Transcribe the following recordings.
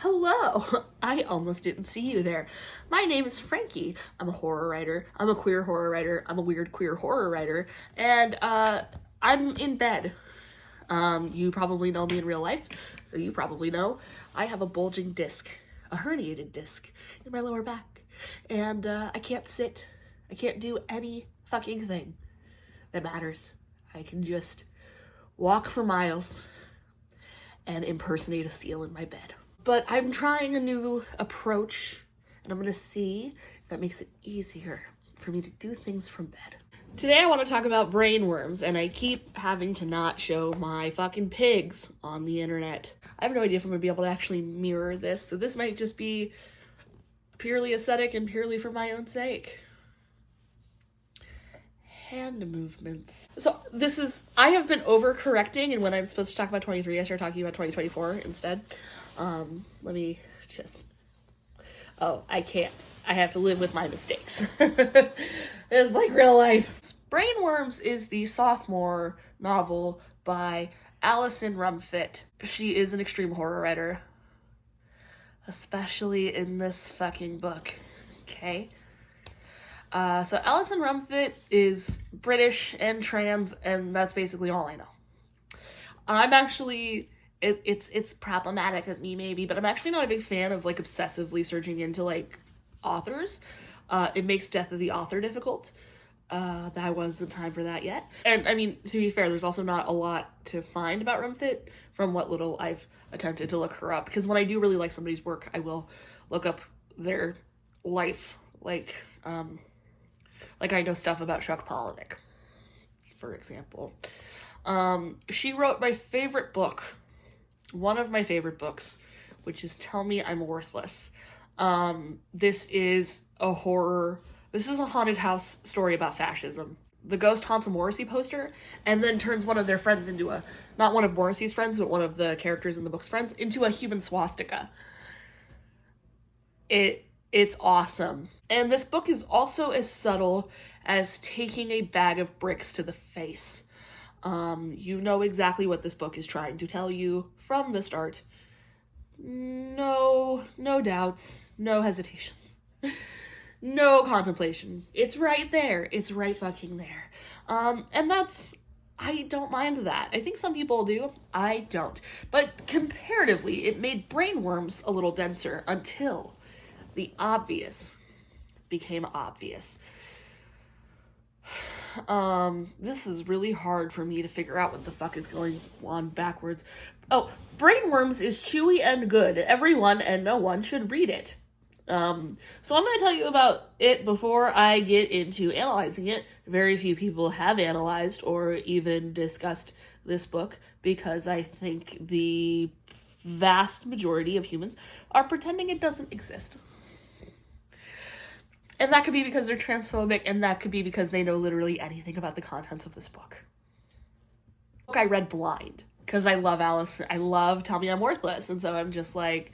Hello! I almost didn't see you there. My name is Frankie. I'm a horror writer. I'm a queer horror writer. I'm a weird queer horror writer. And, I'm in bed. You probably know me in real life, so you probably know I have a bulging disc, a herniated disc in my lower back. And, I can't sit. I can't do any fucking thing that matters. I can just walk for miles and impersonate a seal in my bed. But I'm trying a new approach, and I'm gonna see if that makes it easier for me to do things from bed. Today I want to talk about brainworms, and I keep having to not show my fucking pigs on the internet. I have no idea if I'm gonna be able to actually mirror this, so this might just be purely aesthetic and purely for my own sake. Hand movements. So I have been overcorrecting, and when I'm supposed to talk about 23, I start talking about 2024 instead. Let me just, I can't. I have to live with my mistakes. It's like real life. Brainwyrms is the sophomore novel by Alison Rumfitt. She is an extreme horror writer, especially in this fucking book, okay? So Alison Rumfitt is British and trans, and that's basically all I know. I'm actually, it's problematic of me maybe, but I'm actually not a big fan of like obsessively searching into like authors. It makes death of the author difficult. That wasn't time for that yet. And I mean, to be fair, there's also not a lot to find about Rumfitt from what little I've attempted to look her up, because when I do really like somebody's work, I will look up their life, like I know stuff about Chuck Palahniuk, for example. She wrote my favorite book, one of my favorite books, which is Tell Me I'm Worthless. This is a haunted house story about fascism. The ghost haunts a Morrissey poster and then turns one of their friends into not one of Morrissey's friends, but one of the characters in the book's friends, into a human swastika. It's awesome. And this book is also as subtle as taking a bag of bricks to the face. You know exactly what this book is trying to tell you from the start. No doubts, no hesitations, no contemplation. It's right there. It's right fucking there. And I don't mind that. I think some people do. I don't. But comparatively, it made brainworms a little denser until the obvious became obvious. This is really hard for me to figure out what the fuck is going on backwards. Oh, Brainwyrms is chewy and good. Everyone and no one should read it. So I'm going to tell you about it before I get into analyzing it. Very few people have analyzed or even discussed this book because I think the vast majority of humans are pretending it doesn't exist. And that could be because they're transphobic, and that could be because they know literally anything about the contents of this book. I read blind because I love Alison. I love Tell Me I'm Worthless, and so I'm just like,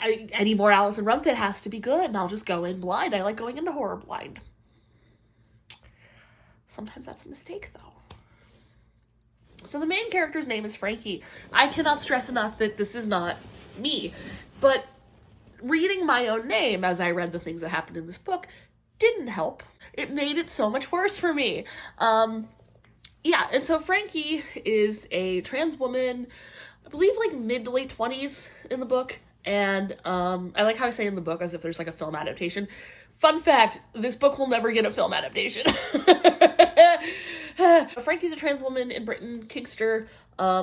any more Alison Rumfitt has to be good, and I'll just go in blind. I like going into horror blind. Sometimes that's a mistake, though. So the main character's name is Frankie. I cannot stress enough that this is not me, but reading my own name as I read the things that happened in this book didn't help. It made it so much worse for me. Yeah, and so Frankie is a trans woman, I believe like mid to late 20s in the book, and I like how I say in the book as if there's like a film adaptation. Fun fact, this book will never get a film adaptation. Frankie's a trans woman in Britain, kinkster,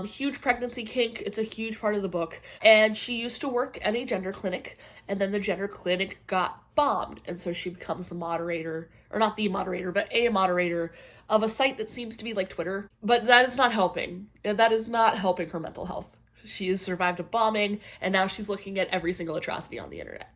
huge pregnancy kink. It's a huge part of the book. And she used to work at a gender clinic, and then the gender clinic got bombed. And so she becomes the moderator, or not the moderator, but a moderator of a site that seems to be like Twitter. But that is not helping. That is not helping her mental health. She has survived a bombing, and now she's looking at every single atrocity on the internet.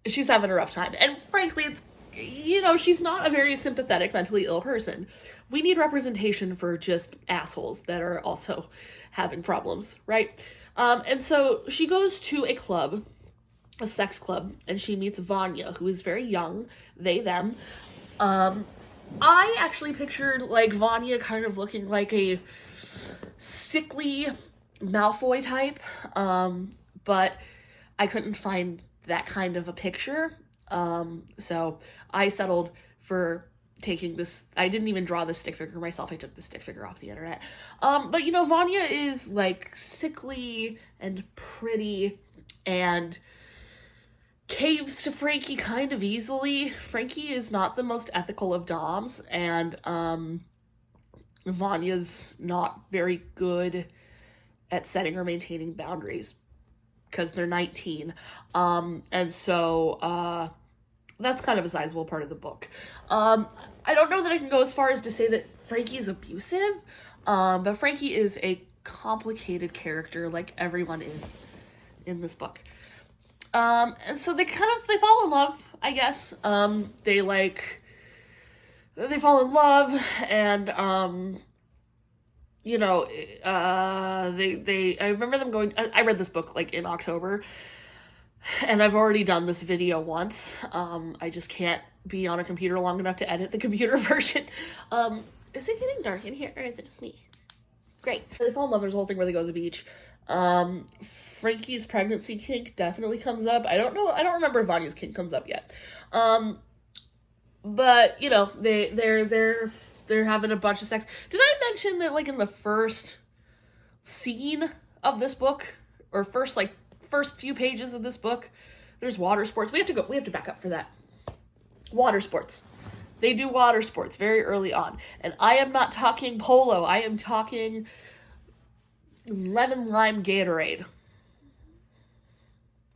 She's having a rough time. And frankly, she's not a very sympathetic, mentally ill person. We need representation for just assholes that are also having problems, right? And so she goes to a club, a sex club, and she meets Vanya, who is very young, they, them. I actually pictured, like, Vanya kind of looking like a sickly Malfoy type, but I couldn't find that kind of a picture. So I settled for taking this. I didn't even draw this stick figure myself. I took the stick figure off the internet. But you know, Vanya is like sickly and pretty and caves to Frankie kind of easily. Frankie is not the most ethical of doms, and Vanya's not very good at setting or maintaining boundaries because they're 19. And so that's kind of a sizable part of the book. I don't know that I can go as far as to say that Frankie's abusive, but Frankie is a complicated character like everyone is in this book. And so they fall in love, I guess. They fall in love, and you know, I remember them going, I read this book like in October, and I've already done this video once. I just can't be on a computer long enough to edit the computer version. Is it getting dark in here, or is it just me? Great. They fall in love. There's a whole thing where they go to the beach. Frankie's pregnancy kink definitely comes up. I don't remember if Vanya's kink comes up yet. But you know, they're having a bunch of sex. Did I mention that like in the first scene of this book, or first few pages of this book, there's water sports. We have to back up for that. Water sports. They do water sports very early on. And I am not talking polo. I am talking lemon lime Gatorade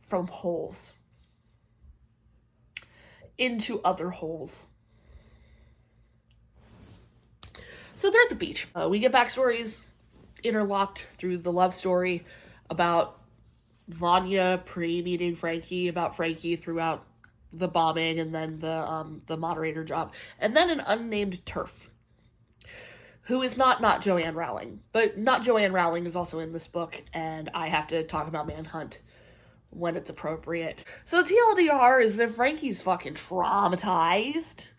from holes into other holes. So they're at the beach. We get backstories interlocked through the love story about Vanya pre-meeting Frankie, about Frankie throughout the bombing, and then the moderator job, and then an unnamed TERF, who is not Joanne Rowling, but not Joanne Rowling is also in this book, and I have to talk about Manhunt when it's appropriate. So the TLDR is that Frankie's fucking traumatized,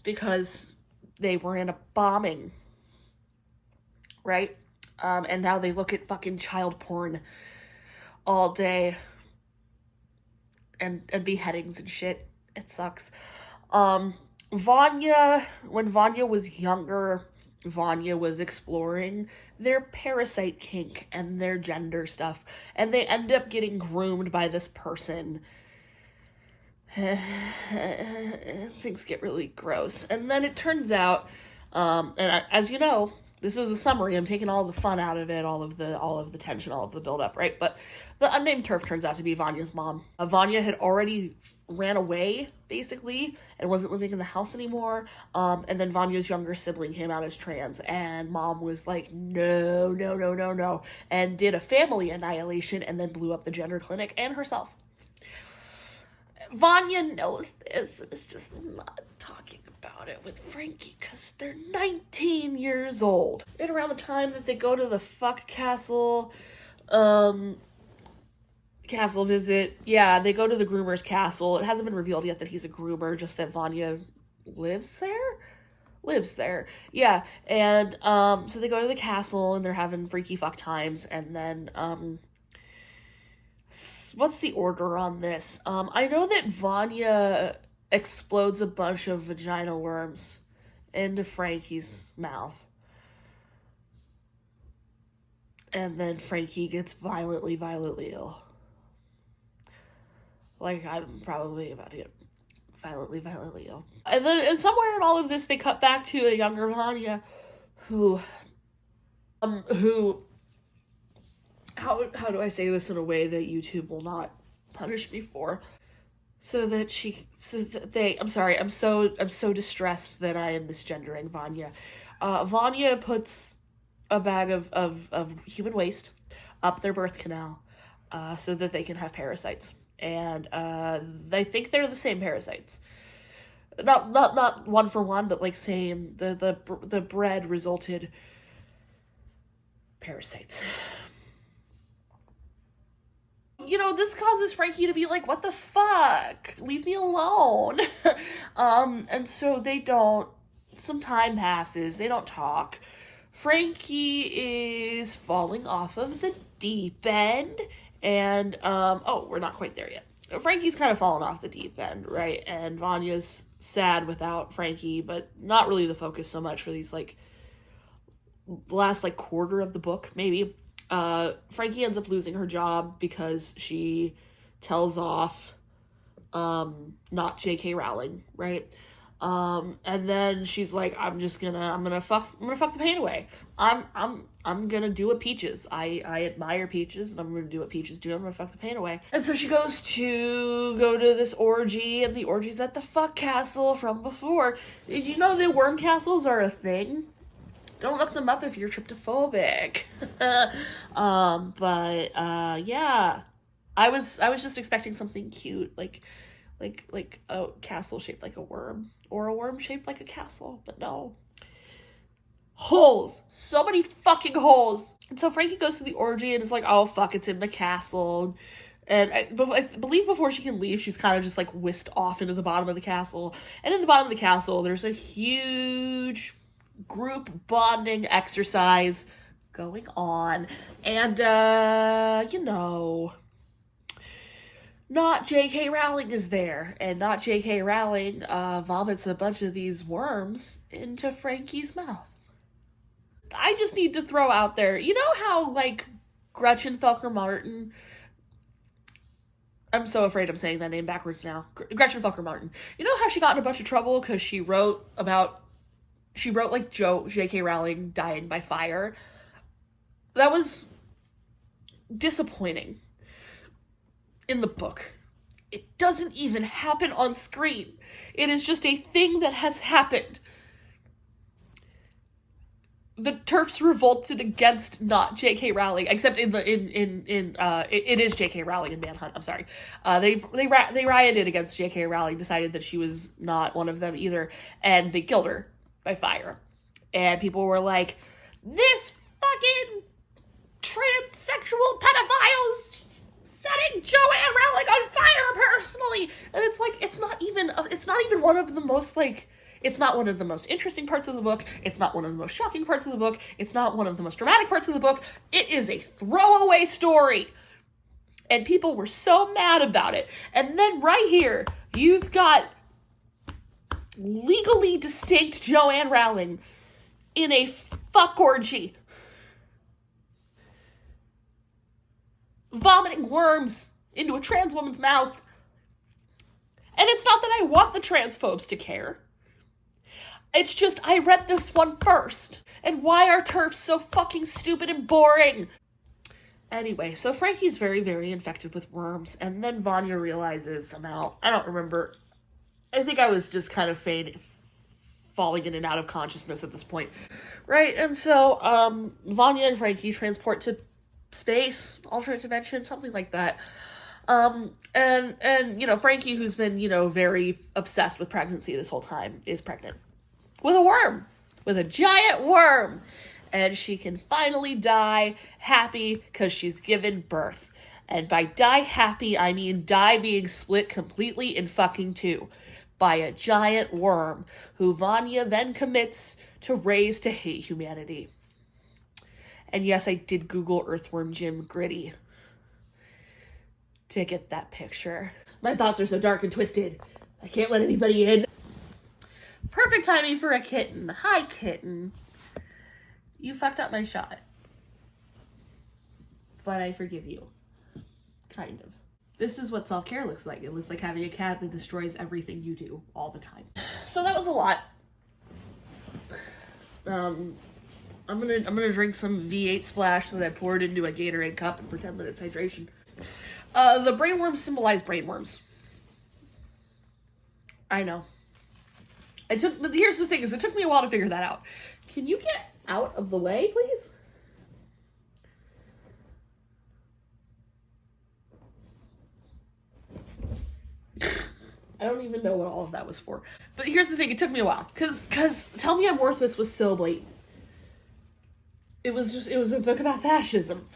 because they were in a bombing, right? And now they look at fucking child porn all day, and beheadings and shit. It sucks. Vanya, when Vanya was younger, Vanya was exploring their parasite kink and their gender stuff, and they end up getting groomed by this person. Things get really gross. And then it turns out, as you know, this is a summary. I'm taking all the fun out of it, all of the tension, all of the buildup, right? But the unnamed TERF turns out to be Vanya's mom. Vanya had already ran away, basically, and wasn't living in the house anymore. And then Vanya's younger sibling came out as trans, and mom was like, no, and did a family annihilation, and then blew up the gender clinic and herself. Vanya knows this, is just not talking about it with Frankie because they're 19 years old. And around the time that they go to the fuck castle visit, yeah, they go to the groomer's castle. It hasn't been revealed yet that he's a groomer, just that Vanya lives there. Yeah, and so they go to the castle and they're having freaky fuck times, and then what's the order on this? I know that Vanya explodes a bunch of vagina worms into Frankie's mouth. And then Frankie gets violently ill. Like, I'm probably about to get violently ill. And somewhere in all of this, they cut back to a younger Vanya who how do I say this in a way that YouTube will not punish me for? I'm sorry, I'm so distressed that I am misgendering Vanya. Vanya puts a bag of human waste up their birth canal, so that they can have parasites. And, they think they're the same parasites. Not one for one, but like same, the bread resulted parasites. You know, this causes Frankie to be like, what the fuck? Leave me alone. And so some time passes, they don't talk Frankie is falling off of the deep end, and, oh, we're not quite there yet. Frankie's kind of fallen off the deep end, right? And Vanya's sad without Frankie, but not really the focus so much for these, like, last, like, quarter of the book, maybe. Frankie ends up losing her job because she tells off, not J.K. Rowling, right? And then she's like, I'm gonna fuck the pain away. I'm gonna do what Peaches. I admire Peaches, and I'm gonna do what Peaches do. I'm gonna fuck the pain away. And so she go to this orgy, and the orgy's at the fuck castle from before. Did you know that worm castles are a thing? Don't look them up if you're tryptophobic. Yeah. I was just expecting something cute, like a castle shaped like a worm, or a worm shaped like a castle, but no. Holes! So many fucking holes! And so Frankie goes to the orgy and is like, oh fuck, it's in the castle. And I believe before she can leave, she's kind of just like whisked off into the bottom of the castle. And in the bottom of the castle, there's a huge group bonding exercise going on. And, not J.K. Rowling is there, and not J.K. Rowling vomits a bunch of these worms into Frankie's mouth. I just need to throw out there, you know how, like, Gretchen Felker Martin, I'm so afraid I'm saying that name backwards now, Gretchen Felker Martin, you know how she got in a bunch of trouble because she wrote like J.K. Rowling dying by fire? That was disappointing. In the book, it doesn't even happen on screen. It is just a thing that has happened. The TERFs revolted against not J.K. Rowling, except it is J.K. Rowling in Manhunt. I'm sorry. They rioted against J.K. Rowling, decided that she was not one of them either, and they killed her by fire. And people were like, "This fucking transsexual pedophiles setting Joanne Rowling on fire personally." And it's like, it's not even one of the most, like, it's not one of the most interesting parts of the book. It's not one of the most shocking parts of the book. It's not one of the most dramatic parts of the book. It is a throwaway story. And people were so mad about it. And then right here, you've got legally distinct Joanne Rowling in a fuck orgy, vomiting worms into a trans woman's mouth. And it's not that I want the transphobes to care. It's just, I read this one first. And why are TERFs so fucking stupid and boring? Anyway, so Frankie's very, very infected with worms. And then Vanya realizes somehow, I don't remember. I think I was just kind of falling in and out of consciousness at this point. Right? And so, Vanya and Frankie transport to space, alternate dimension, something like that. And Frankie, who's been, very obsessed with pregnancy this whole time, is pregnant. With a worm. With a giant worm. And she can finally die happy because she's given birth. And by die happy, I mean die being split completely in fucking two by a giant worm who Vanya then commits to raise to hate humanity. And yes, I did Google Earthworm Jim Gritty to get that picture. My thoughts are so dark and twisted. I can't let anybody in. Perfect timing for a kitten. Hi, kitten. You fucked up my shot. But I forgive you. Kind of. This is what self-care looks like. It looks like having a cat that destroys everything you do all the time. So that was a lot. I'm gonna drink some V8 Splash that I poured into a Gatorade cup and pretend that it's hydration. The brainworms symbolize brainworms. I know. But here's the thing, is it took me a while to figure that out. Can you get out of the way, please? I don't even know what all of that was for. But here's the thing, it took me a while. Cause Tell Me I'm Worthless was so blatant. It was a book about fascism.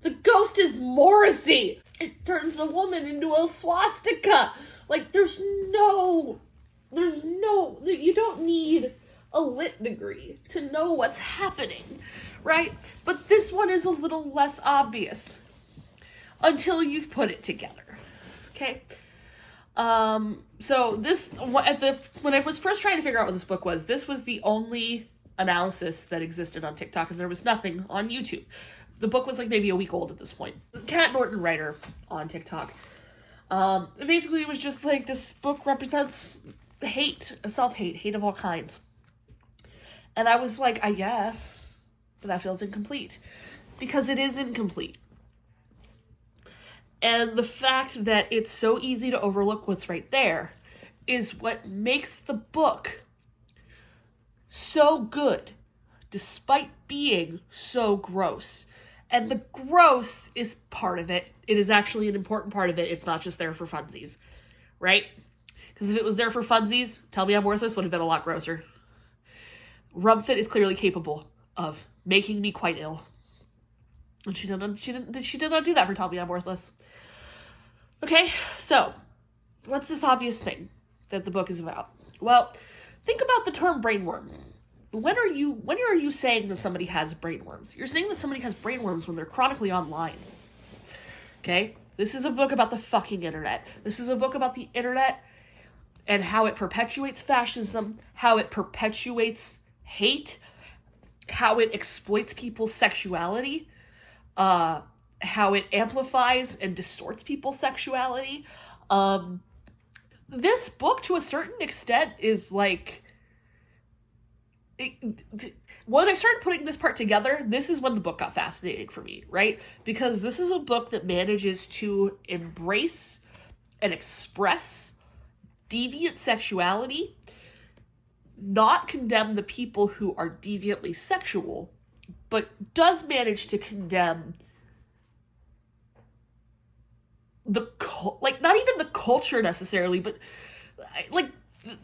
The ghost is Morrissey. It turns a woman into a swastika. Like, you don't need a lit degree to know what's happening, right? But this one is a little less obvious until you've put it together, okay? So this, when I was first trying to figure out what this book was, this was the only analysis that existed on TikTok, and there was nothing on YouTube. The book was like maybe a week old at this point. Kat Norton writer on TikTok. Basically it was just like, this book represents hate, self-hate, hate of all kinds. And I was like, I guess, but that feels incomplete. Because it is incomplete. And the fact that it's so easy to overlook what's right there is what makes the book so good, despite being so gross. And the gross is part of it. It is actually an important part of it. It's not just there for funsies, right? Because if it was there for funsies, Tell Me I'm Worthless would have been a lot grosser. Rumfit is clearly capable of making me quite ill. And she did not do that for Tell Me I'm Worthless. Okay, so what's this obvious thing that the book is about? Well, think about the term brainworm. When are you saying that somebody has brainworms? You're saying that somebody has brainworms when they're chronically online. Okay? This is a book about the fucking internet. This is a book about the internet and how it perpetuates fascism, how it perpetuates hate, how it exploits people's sexuality, how it amplifies and distorts people's sexuality. This book, to a certain extent, is like... when I started putting this part together, this is when the book got fascinating for me, right? Because this is a book that manages to embrace and express deviant sexuality, not condemn the people who are deviantly sexual, but does manage to condemn not even the culture necessarily, but like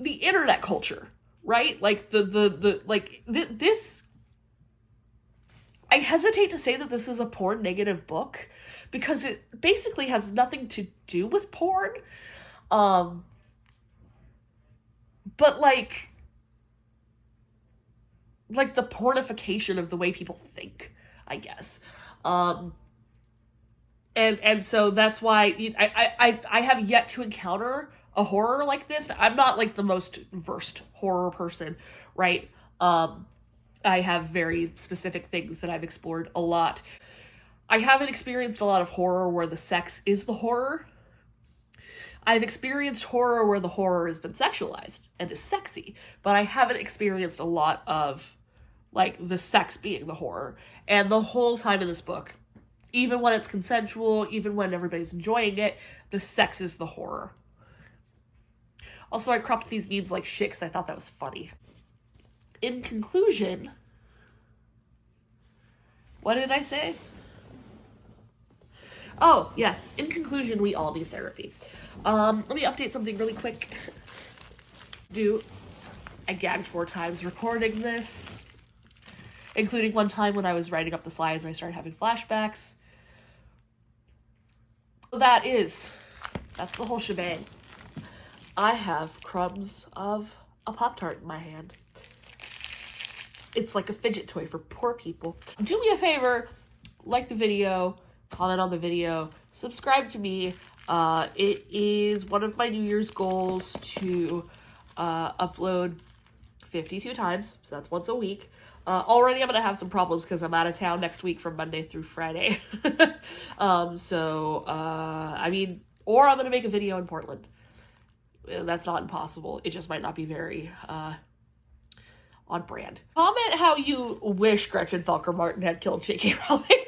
the internet culture, right? Like this, I hesitate to say that this is a porn negative book because it basically has nothing to do with porn. But like the pornification of the way people think, I guess. And so that's why I have yet to encounter a horror like this. I'm not like the most versed horror person, right? I have very specific things that I've explored a lot. I haven't experienced a lot of horror where the sex is the horror. I've experienced horror where the horror has been sexualized and is sexy, but I haven't experienced a lot of like the sex being the horror. And the whole time in this book, even when it's consensual, even when everybody's enjoying it, the sex is the horror. Also, I cropped these memes like Shticks. I thought that was funny. In conclusion, what did I say? Oh, yes. In conclusion, we all need therapy. Let me update something really quick. I gagged 4 times recording this, including one time when I was writing up the slides and I started having flashbacks. That's the whole shebang. I have crumbs of a Pop-Tart in my hand. It's like a fidget toy for poor people. Do me a favor, like the video, comment on the video, subscribe to me. It is one of my New Year's goals to upload 52 times, so that's once a week. Already I'm going to have some problems because I'm out of town next week from Monday through Friday. Or I'm going to make a video in Portland. That's not impossible. It just might not be very on brand. Comment how you wish Gretchen Felker Martin had killed J.K. Rowling.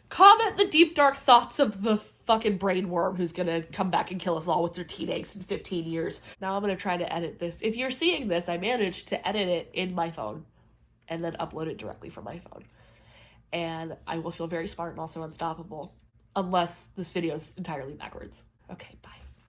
Comment the deep dark thoughts of the fucking brainworm who's gonna come back and kill us all with their teen eggs in 15 years. Now I'm gonna try to edit this. If you're seeing this, I managed to edit it in my phone and then upload it directly from my phone. And I will feel very smart and also unstoppable. Unless this video is entirely backwards. Okay, bye.